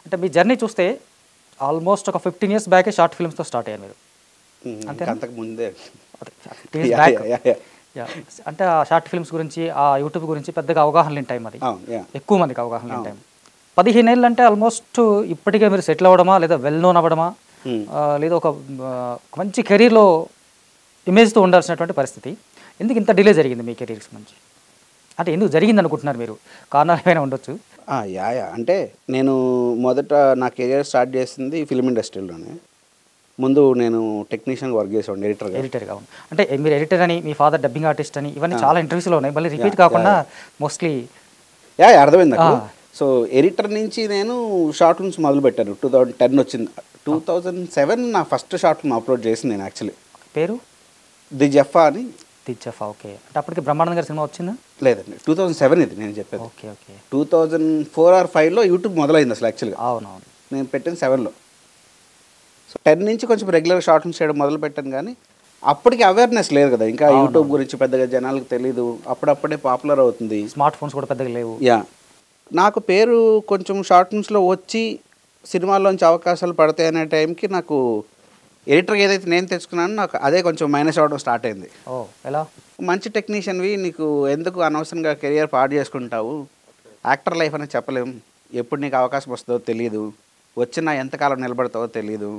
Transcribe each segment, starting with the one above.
అంటే మీ జర్నీ చూస్తే ఆల్మోస్ట్ ఒక 15 ఇయర్స్ బ్యాకే షార్ట్ ఫిల్మ్స్తో స్టార్ట్ అయ్యారు మీరు. అంతే అంతకు ముందే. 15 ఇయర్స్ బ్యాక్. అంటే ఆ షార్ట్ ఫిల్మ్స్ గురించి ఆ యూట్యూబ్ గురించి పెద్దగా అవగాహన లేని టైం అది, ఎక్కువ మందికి అవగాహన లేని టైం. 15 ఏళ్ళు అంటే ఆల్మోస్ట్ ఇప్పటికే మీరు సెటిల్ అవ్వడమా లేదా వెల్ నోన్ అవ్వడమా లేదా ఒక మంచి కెరీర్లో ఇమేజ్తో ఉండాల్సినటువంటి పరిస్థితి. ఎందుకు ఇంత డిలే జరిగింది మీ కెరీర్స్ నుంచి? అంటే ఎందుకు జరిగింది అనుకుంటున్నారు మీరు? కారణాలు ఏమైనా ఉండొచ్చు. అంటే నేను మొదట నా కెరియర్ స్టార్ట్ చేసింది ఫిల్మ్ ఇండస్ట్రీలోనే. ముందు నేను టెక్నీషియన్గా వర్క్ చేసేవాడిని, ఎడిటర్గా. అంటే మీరు ఎడిటర్ అని, మీ ఫాదర్ డబ్బింగ్ ఆర్టిస్ట్ అని, ఇవన్నీ చాలా ఇంటర్వ్యూస్లో ఉన్నాయి. మళ్ళీ రిపీట్ కాకుండా మోస్ట్లీ అర్థమైంది నాకు. సో ఎడిటర్ నుంచి నేను షార్ట్ ఫిల్మ్స్ మొదలుపెట్టాను. 2010 వచ్చింది. 2007 నా ఫస్ట్ షార్ట్ ఫిల్మ్ అప్లోడ్ చేసింది నేను. యాక్చువల్లీ పేరు ది జఫా అని. The Jaffa, okay. అంటే అప్పటికి బ్రహ్మానందం గారి సినిమా వచ్చిందా? లేదండి, 2007 ఇది నేను చెప్పేది. Okay okay. 2004 or 5లో యూట్యూబ్ మొదలైంది అసలు యాక్చువల్గా. అవునవును. నేను పెట్టింది 7లో. సో 10 నుంచి కొంచెం రెగ్యులర్ షార్ట్ ఫిల్మ్స్ చేయడం మొదలు పెట్టాను. కానీ అప్పటికి అవేర్నెస్ లేదు కదా, ఇంకా యూట్యూబ్ గురించి పెద్దగా జనాలకు తెలీదు. అప్పుడప్పుడే పాపులర్ అవుతుంది, స్మార్ట్ ఫోన్స్ కూడా పెద్దగా లేవు. నాకు పేరు కొంచెం షార్ట్ ఫిల్మ్స్లో వచ్చి సినిమాల్లోంచి అవకాశాలు పడతాయి అనే టైంకి నాకు ఎడిటర్గా ఏదైతే నేను తెచ్చుకున్నానో నాకు అదే కొంచెం మైనస్ అవ్వడం స్టార్ట్ అయింది. ఎలా? మంచి టెక్నీషియన్వి, నీకు ఎందుకు అనవసరంగా కెరియర్ పాడు చేసుకుంటావు? యాక్టర్ లైఫ్ అనేది చెప్పలేం, ఎప్పుడు నీకు అవకాశం వస్తుందో తెలియదు, వచ్చినా ఎంతకాలం నిలబడతావో తెలియదు,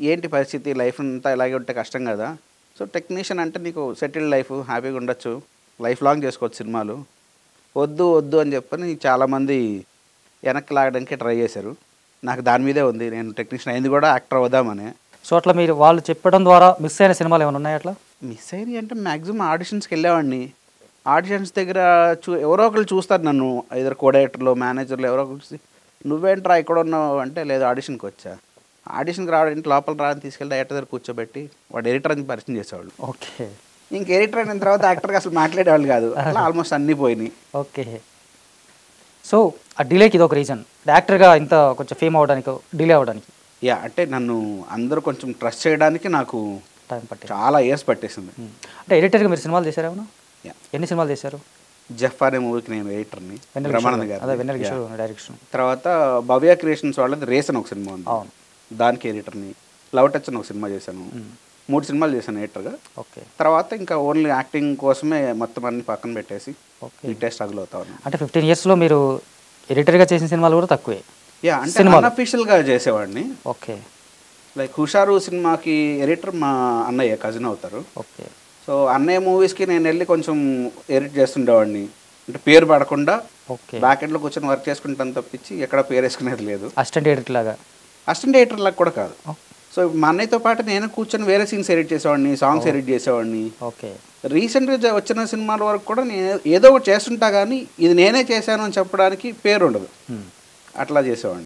ఏంటి పరిస్థితి, లైఫ్ అంతా ఇలాగే ఉంటే కష్టం కదా. సో టెక్నీషియన్ అంటే నీకు సెటిల్డ్ లైఫ్, హ్యాపీగా ఉండొచ్చు, లైఫ్ లాంగ్ చేసుకోవచ్చు సినిమాలు, వద్దు వద్దు అని చెప్పని చాలామంది వెనక్కి లాగడానికి ట్రై చేశారు. నాకు దాని మీదే ఉంది, నేను టెక్నీషియన్ అయింది కూడా యాక్టర్ అవుదామని. సో అట్లా మీరు వాళ్ళు చెప్పడం ద్వారా మిస్ అయిన సినిమాలు ఏమైనా ఉన్నాయి? అట్లా మిస్ అయినవి అంటే మ్యాక్సిమం ఆడిషన్స్కి వెళ్ళేవాడిని. ఆడిషన్స్ దగ్గర ఎవరో ఒకరు చూస్తారు నన్ను, ఇద్దరు కోడైరెక్టర్లు, మేనేజర్లు ఎవరో ఒకరు చూసి నువ్వేంట్రా ఇక్కడ ఉన్నావు అంటే, లేదు ఆడిషన్కి వచ్చా. ఆడిషన్కి రావడానికి లోపల రావడానికి తీసుకెళ్ళి డైరెక్టర్ దగ్గర కూర్చోబెట్టి వాడు ఎడిటర్ అని పరిచయం చేసేవాళ్ళు. ఓకే. ఇంక ఎడిటర్ అయిన తర్వాత యాక్టర్గా అసలు మాట్లాడేవాళ్ళు కాదు. అట్లా ఆల్మోస్ట్ అన్నీ పోయినాయి. ఓకే. సో ఆ డిలేకి ఇది ఒక రీజన్, యాక్టర్గా ఇంత కొంచెం ఫేమ్ అవ్వడానికి డిలే అవ్వడానికి. అంటే నన్ను అందరూ కొంచెం ట్రస్ట్ చేయడానికి నాకు టైం పట్టింది, చాలా ఇయర్స్ పట్టేసింది. అంటే ఎడిటర్గా మీరు సినిమాలు చేశారు ఏమన్నా? ఎన్ని సినిమాలు చేశారు? జఫ్ అనే మూవీకి నేను ఎడిటర్ని, బ్రహ్మానందం గారు డైరెక్షన్. తర్వాత భవ్య క్రియేషన్స్ వాళ్ళది రేస్ అని ఒక సినిమా ఉంది, అవును, దానికి ఎడిటర్ని. లవ్ టచ్ అని ఒక సినిమా చేశాను, 3 సినిమాలు చేశాను ఎడిటర్గా. ఓకే. తర్వాత ఇంకా ఓన్లీ యాక్టింగ్ కోసమే మొత్తం అన్ని పక్కన పెట్టేసి ఇట్టే స్ట్రగుల్ అవుతా ఉన్నాను. అంటే 15 ఇయర్స్లో మీరు ఎడిటర్గా చేసిన సినిమాలు కూడా తక్కువే. అంటే అన్అఫీషియల్గా చేసేవాడిని. ఓకే. లైక్ హుషారు సినిమాకి ఎడిటర్ మా అన్నయ్య, కజిన్ అవుతారు. ఓకే. సో అన్నయ్య మూవీస్కి నేను వెళ్ళి కొంచెం ఎడిట్ చేస్తుండేవాడిని, అంటే పేరు పడకుండా బ్యాక్ ఎండ్లో కూర్చొని వర్క్ చేసుకుంటాను తప్పించి ఎక్కడ పేరు వేసుకునేది లేదు. అసిస్టెంట్ ఎడిటర్ లాగా? అసిస్టెంట్ ఎడిటర్ లాగా కూడా కాదు. సో మా అన్నయ్యతో పాటు నేను కూర్చొని వేరే సీన్స్ ఎడిట్ చేసేవాడిని, సాంగ్స్ ఎడిట్ చేసేవాడిని. ఓకే. రీసెంట్గా వచ్చిన సినిమాల వరకు కూడా నేను ఏదో ఒకటి చేస్తుంటా, కానీ ఇది నేనే చేశాను అని చెప్పడానికి పేరు ఉండదు, అట్లా చేసేవాడిని.